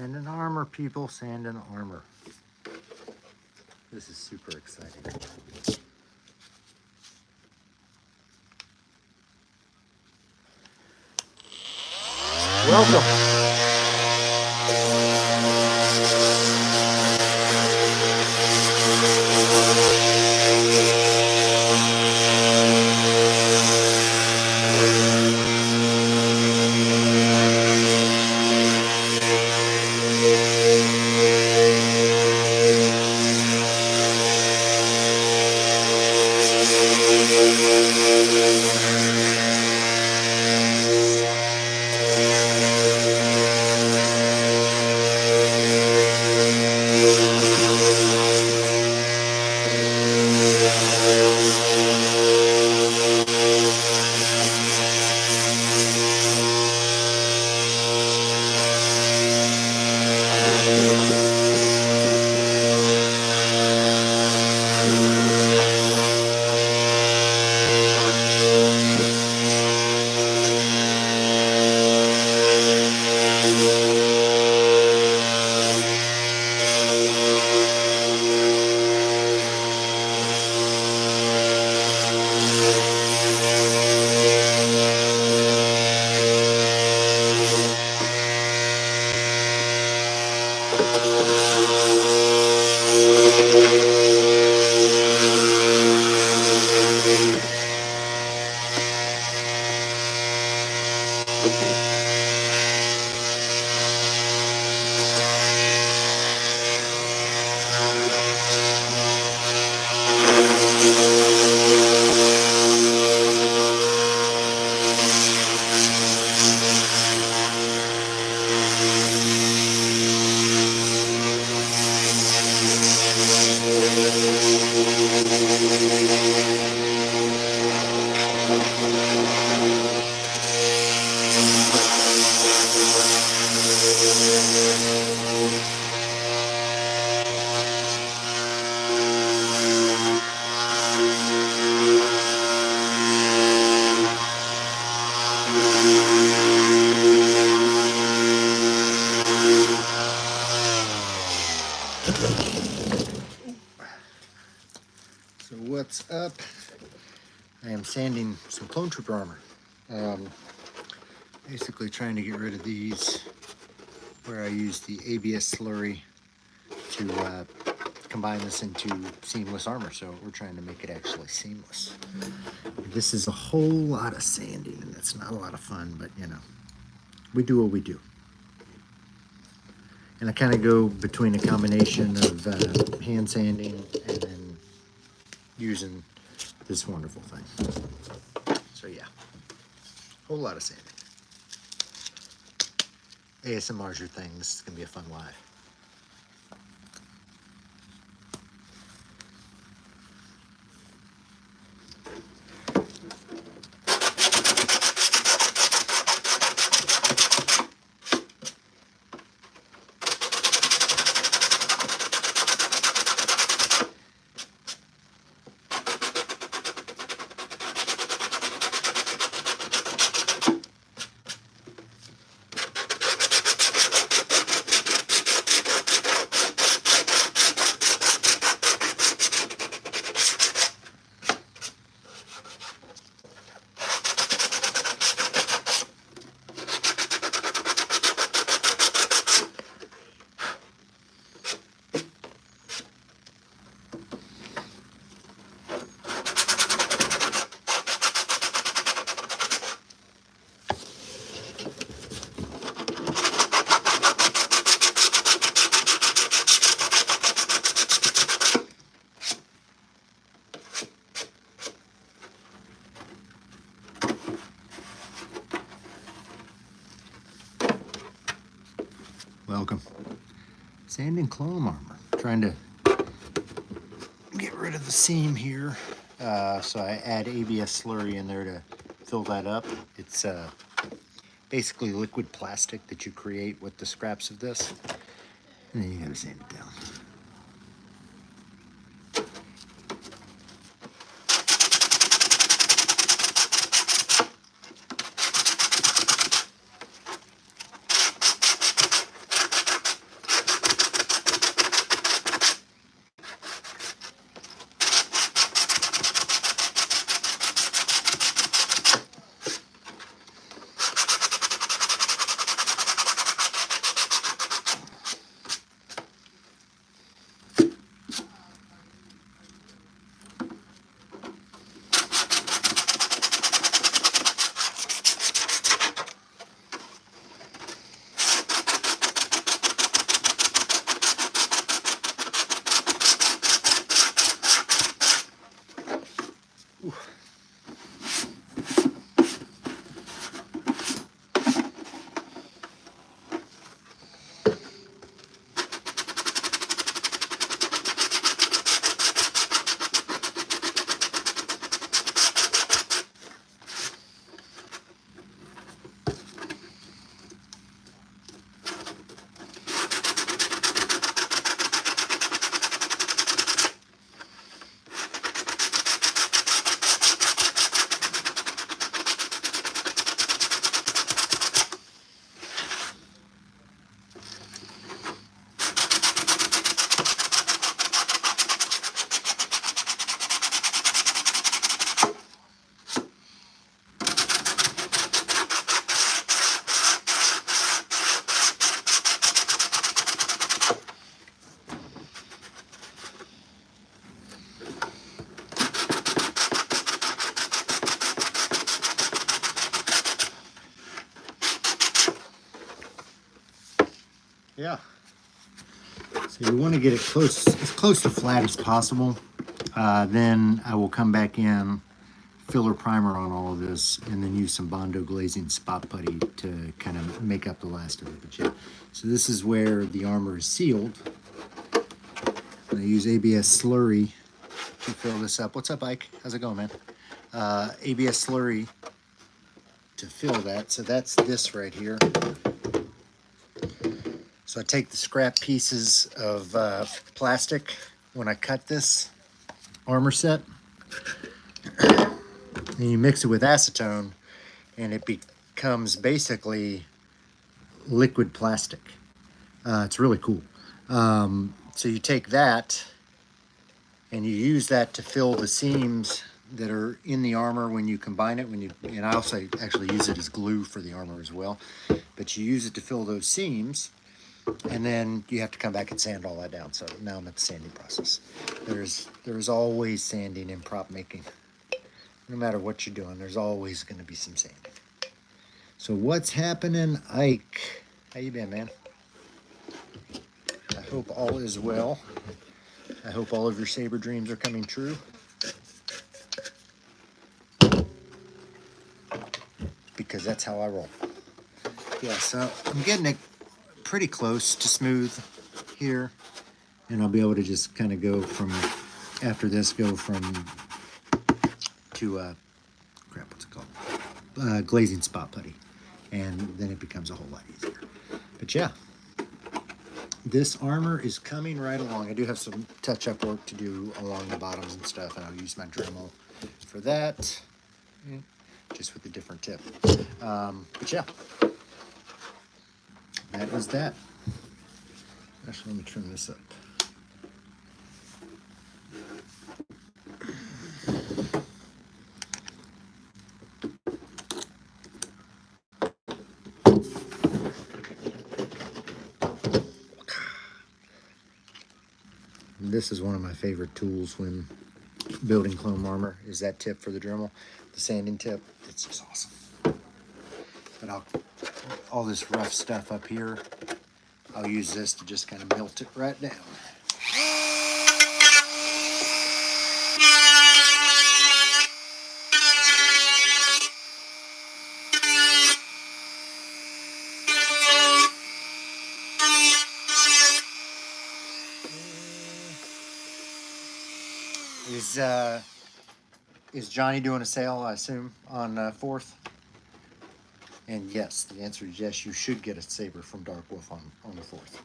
Sand and armor, people, sand and armor. This is super exciting. Welcome. So what's up? I am sanding some clone trooper armor. Basically trying to get rid of these where I use the ABS slurry to combine this into seamless armor. So we're trying to make it actually seamless. This is a whole lot of sanding and it's not a lot of fun, but you know, we do what we do. And I kind of go between a combination of hand sanding and then using this wonderful thing. So yeah, whole lot of sanding. ASMR's your thing. This is going to be a fun live. Welcome. Sanding clone armor. Trying to get rid of the seam here. So I add ABS slurry in there to fill that up. It's basically liquid plastic that you create with the scraps of this. And then you gotta sand it down. Yeah. So you want to get it as close to flat as possible. Then I will come back in, filler primer on all of this, and then use some Bondo glazing spot putty to kind of make up the last of it. But yeah, so this is where the armor is sealed. I use ABS slurry to fill this up. What's up, Ike? How's it going, man? ABS slurry to fill that. So that's this right here. So I take the scrap pieces of plastic when I cut this armor set, and you mix it with acetone, and it becomes basically liquid plastic. It's really cool. So you take that, and you use that to fill the seams that are in the armor when you combine it. And I also actually use it as glue for the armor as well. But you use it to fill those seams. And then you have to come back and sand all that down. So now I'm at the sanding process. There's always sanding in prop making. No matter what you're doing, there's always going to be some sanding. So what's happening, Ike? How you been, man? I hope all is well. I hope all of your saber dreams are coming true. Because that's how I roll. Yeah, so I'm getting it pretty close to smooth here, and I'll be able to just kind of go from, after this, go from to crap, what's it called, glazing spot putty, and then it becomes a whole lot easier. But yeah, this armor is coming right along. I do have some touch-up work to do along the bottoms and stuff, and I'll use my Dremel for that, just with a different tip. But yeah, that is that. Actually, let me trim this up. This is one of my favorite tools when building chrome armor, is that tip for the Dremel, the sanding tip. It's just awesome. But all this rough stuff up here, I'll use this to just kind of melt it right down. Is Johnny doing a sale, I assume, on 4th? And yes, the answer is yes, you should get a saber from Dark Wolf on the 4th.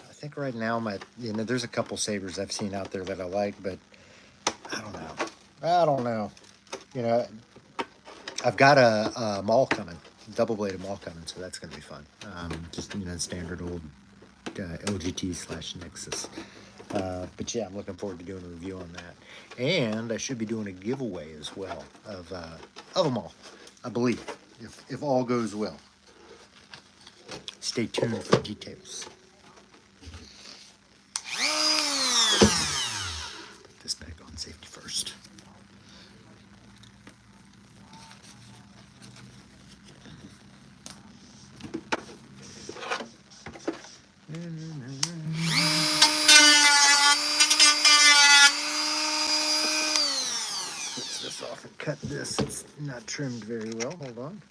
I think right now there's a couple sabers I've seen out there that I like, but I don't know. I've got a maul coming, double bladed maul coming, so that's gonna be fun. Just standard old LGT/Nexus. But yeah, I'm looking forward to doing a review on that, and I should be doing a giveaway as well of them all, I believe, if all goes well. Stay tuned for details. Put this back on safety first. Switch this off and cut this. It's not trimmed very well. Hold on.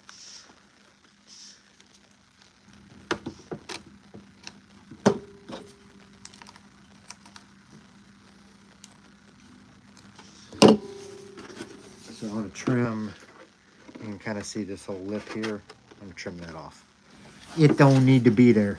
So I want to trim, you can kind of see this whole lip here. I'm going to trim that off. It don't need to be there.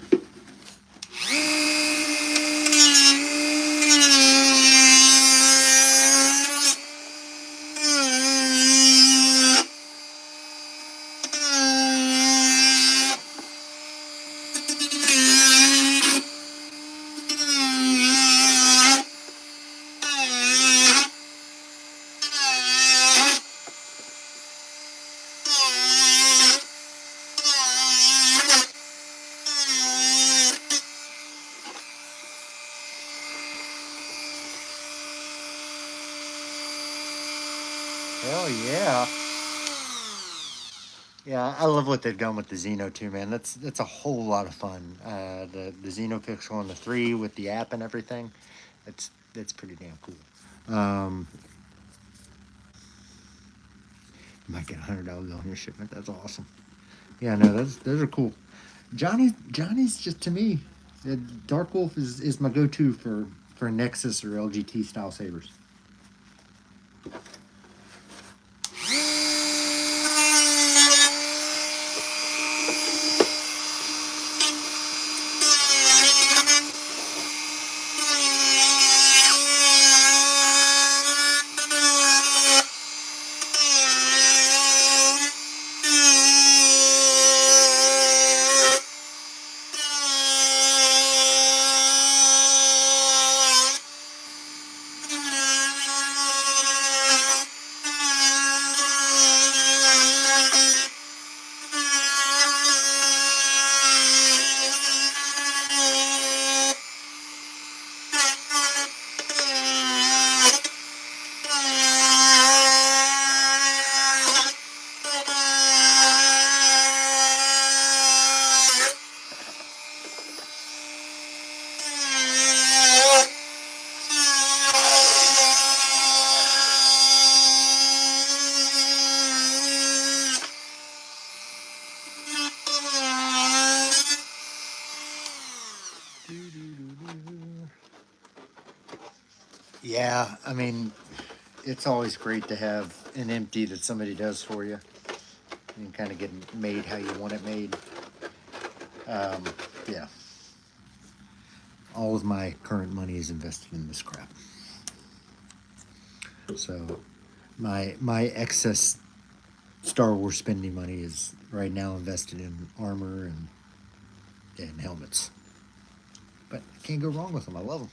Hell yeah. Yeah, I love what they've done with the Xeno too, man. That's a whole lot of fun. The Xeno Pixel and the 3 with the app and everything. That's pretty damn cool. You might get $100 on your shipment. That's awesome. Yeah, no, those are cool. Johnny's just, to me, Dark Wolf is my go-to for Nexus or LGT style sabers. Yeah, I mean, it's always great to have an empty that somebody does for you. You can kind of get it made how you want it made. Yeah. All of my current money is invested in this crap. So my excess Star Wars spending money is right now invested in armor and helmets. But I can't go wrong with them. I love them.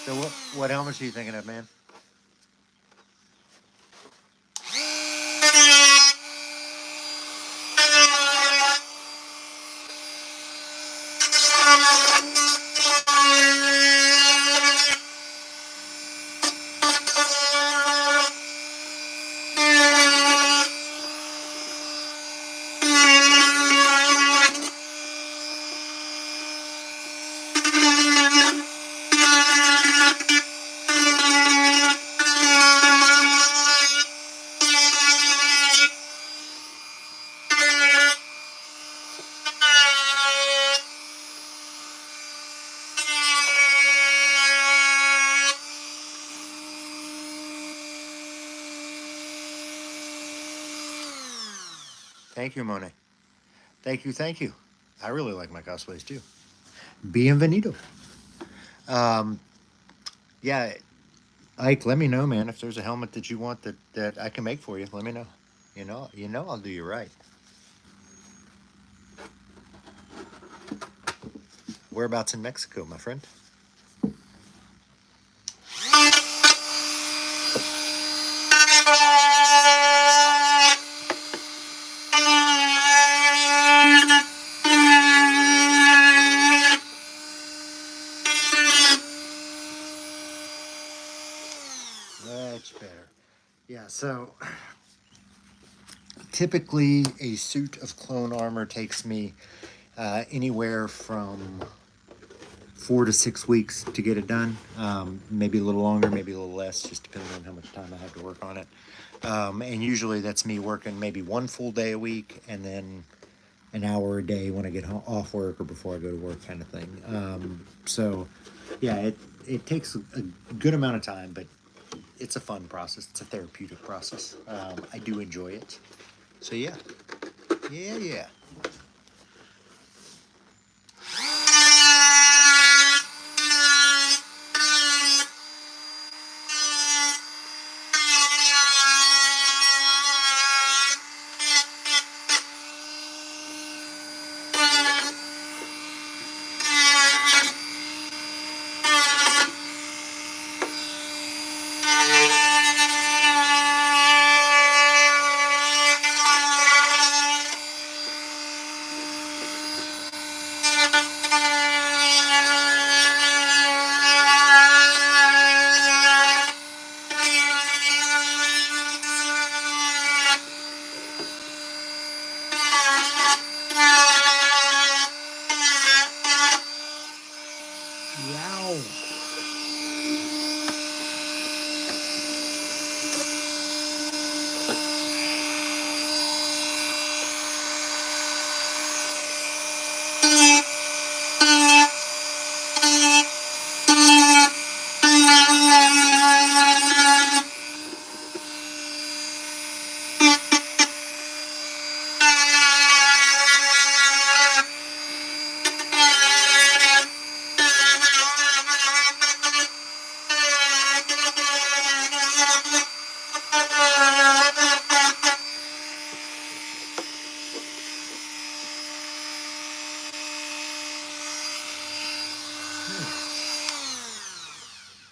So what helmets are you thinking of, man? Thank you, Monet. Thank you, thank you. I really like my cosplays too. Bienvenido. Um, yeah, Ike, let me know, man, if there's a helmet that you want that I can make for you. Let me know. You know, I'll do you right. Whereabouts in Mexico, my friend? Much better. Yeah, so typically a suit of clone armor takes me anywhere from 4 to 6 weeks to get it done. Maybe a little longer, maybe a little less, just depending on how much time I have to work on it. And usually that's me working maybe one full day a week and then an hour a day when I get off work or before I go to work, kind of thing. So, yeah, it takes a good amount of time, but it's a fun process. It's a therapeutic process. I do enjoy it. So yeah, yeah. Wow.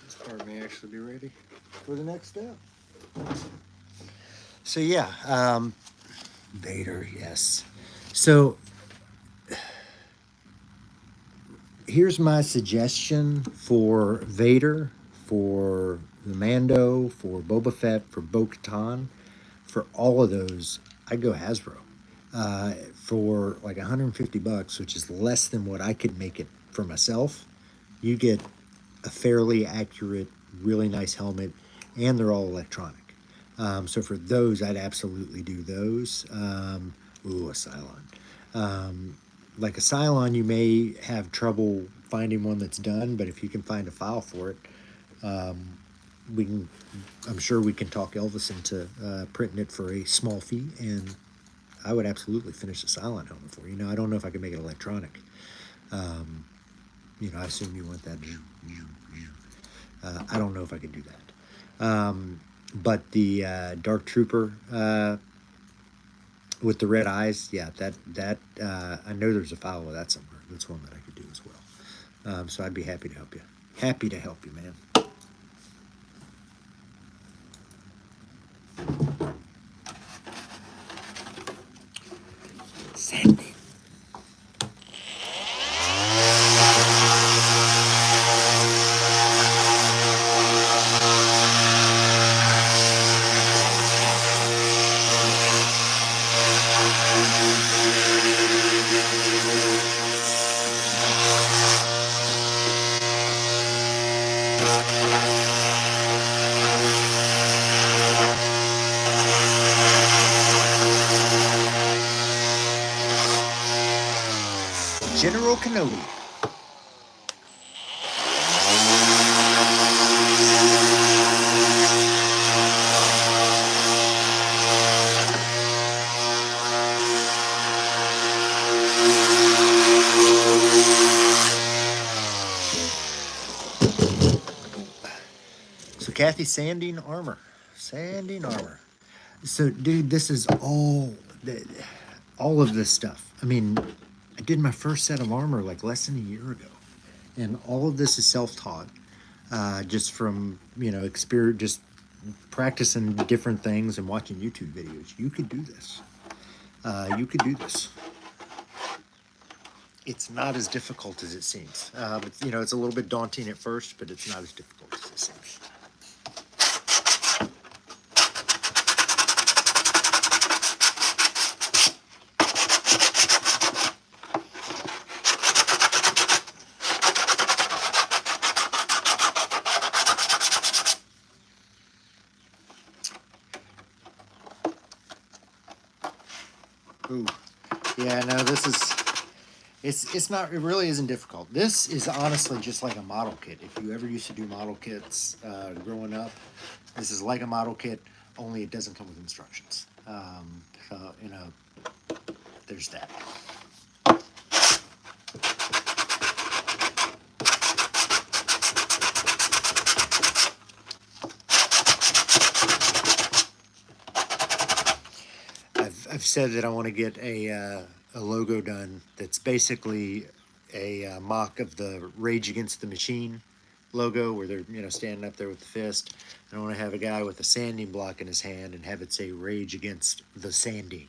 This part may actually be ready for the next step. So yeah, Vader, yes. So here's my suggestion for Vader, for the Mando, for Boba Fett, for Bo-Katan, for all of those. I'd go Hasbro for like $150, which is less than what I could make it for myself. You get a fairly accurate, really nice helmet, and they're all electronic. So for those, I'd absolutely do those. A Cylon. Like a Cylon, you may have trouble finding one that's done, but if you can find a file for it, we can. I'm sure we can talk Elvis into printing it for a small fee, and I would absolutely finish the Cylon helmet for you. Now, I don't know if I can make it electronic. I assume you want that. I don't know if I could do that. But the Dark Trooper with the red eyes, yeah, that I know there's a file of that somewhere. That's one that I could do as well. So I'd be happy to help you. Happy to help you, man. Send it. General Kenobi. Kathy, sanding armor. Sanding armor. So, dude, this is all of this stuff. I mean, I did my first set of armor like less than a year ago, and all of this is self-taught, just from experience, just practicing different things and watching YouTube videos. You could do this. You could do this. It's not as difficult as it seems. But, it's a little bit daunting at first, but it's not as difficult as it seems. Ooh, yeah, no, this is, it's not, it really isn't difficult. This is honestly just like a model kit. If you ever used to do model kits growing up, this is like a model kit, only it doesn't come with instructions. So, there's that. I've said that I want to get a logo done that's basically a mock of the Rage Against the Machine logo, where they're standing up there with the fist. And I want to have a guy with a sanding block in his hand and have it say Rage Against the Sanding.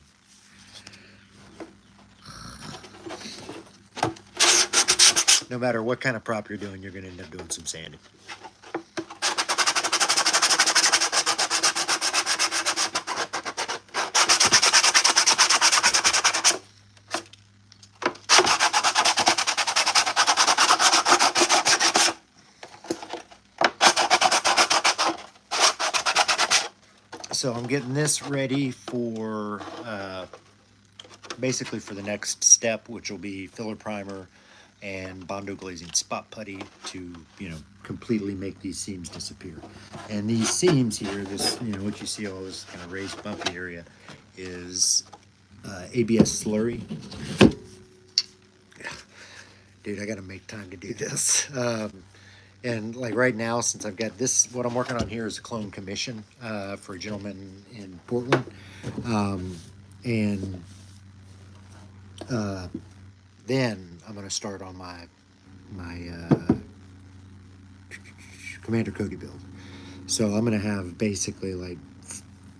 No matter what kind of prop you're doing, you're going to end up doing some sanding. So I'm getting this ready for basically for the next step, which will be filler primer and Bondo glazing spot putty to completely make these seams disappear. And these seams here, this what you see, all this kind of raised bumpy area, is ABS slurry. Dude, I gotta make time to do this. And like right now, since I've got this, what I'm working on here is a clone commission for a gentleman in Portland. And then I'm going to start on my Commander Cody build. So I'm going to have basically like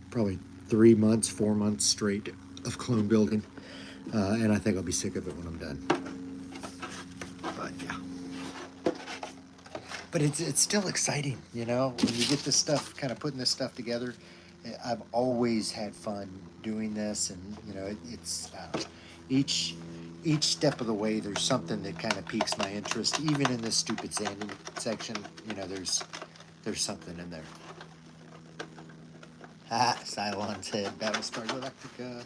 probably 3 months, 4 months straight of clone building. And I think I'll be sick of it when I'm done. But yeah. But it's still exciting, when you get this stuff, kind of putting this stuff together. I've always had fun doing this, and it's each step of the way there's something that kind of piques my interest. Even in this stupid sanding section, there's something in there. Cylon's head, Battlestar Galactica.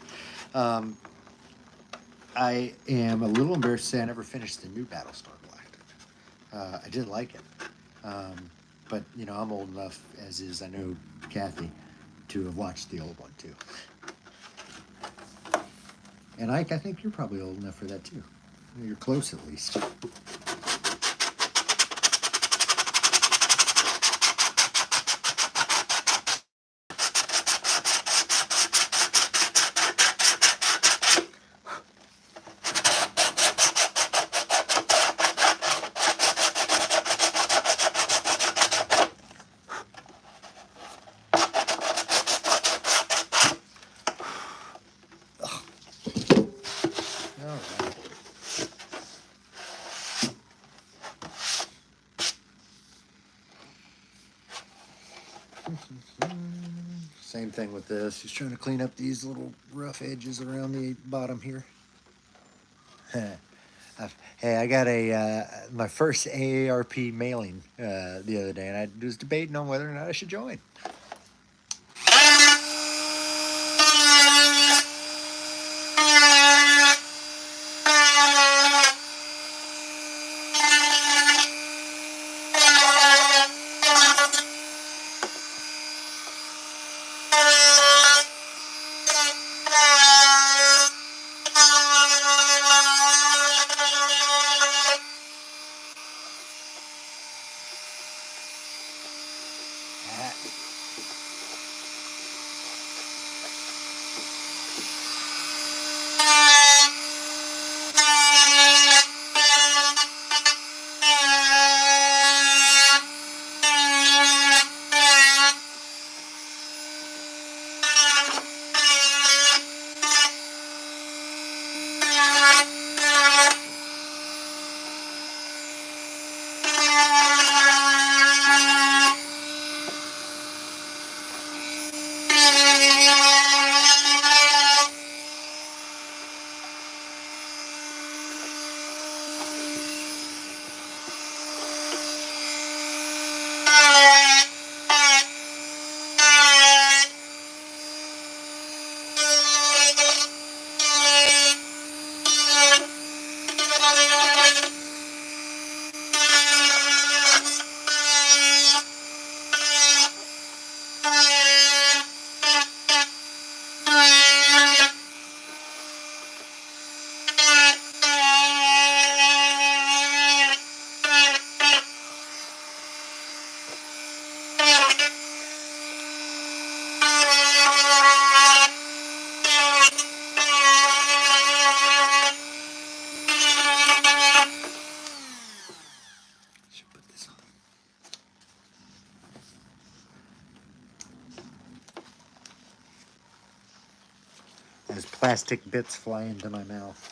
I am a little embarrassed to say I never finished the new Battlestar Galactica. I did like it. But, I'm old enough, as is, I know, Kathy, to have watched the old one, too. And Ike, I think you're probably old enough for that, too. You're close, at least. Same thing with this. Just trying to clean up these little rough edges around the bottom here. Hey, I got my first AARP mailing the other day, and I was debating on whether or not I should join. as plastic bits fly into my mouth.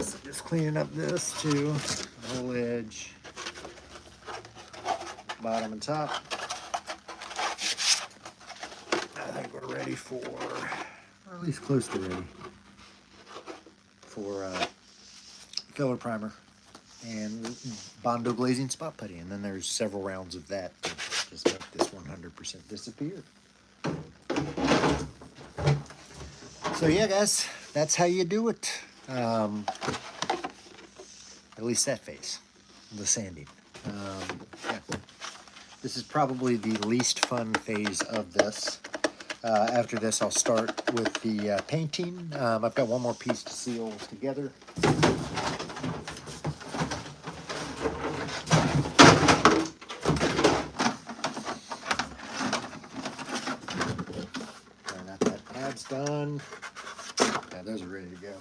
So just cleaning up this too, the whole edge, bottom and top. I think we're ready for, or at least close to ready, for filler primer and Bondo glazing spot putty. And then there's several rounds of that to just make this 100% disappear. So yeah, guys, that's how you do it. At least that phase, the sanding. Yeah. This is probably the least fun phase of this. After this, I'll start with the painting. I've got one more piece to seal together. That's done. Yeah, those are ready to go.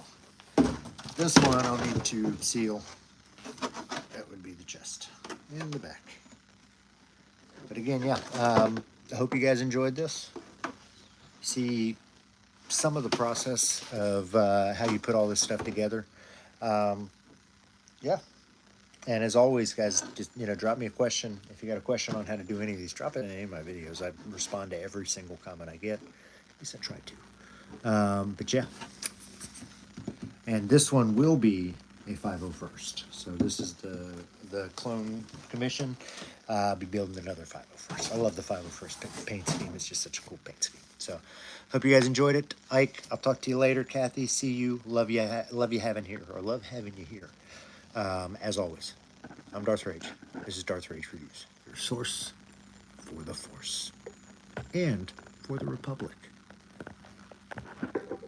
This one I'll need to seal. That would be the chest and the back. But again, yeah, I hope you guys enjoyed this. See some of the process of how you put all this stuff together. Yeah. And as always, guys, just, drop me a question. If you got a question on how to do any of these, drop it in any of my videos. I respond to every single comment I get. At least I try to. But yeah. And this one will be a 501st. So this is the clone commission. I'll be building another 501st. I love the 501st paint scheme. It's just such a cool paint scheme. So hope you guys enjoyed it. Ike, I'll talk to you later. Kathy, see you. Love you having here, or love having you here. As always, I'm Darth Rage. This is Darth Rage Reviews, your source for the Force and for the Republic.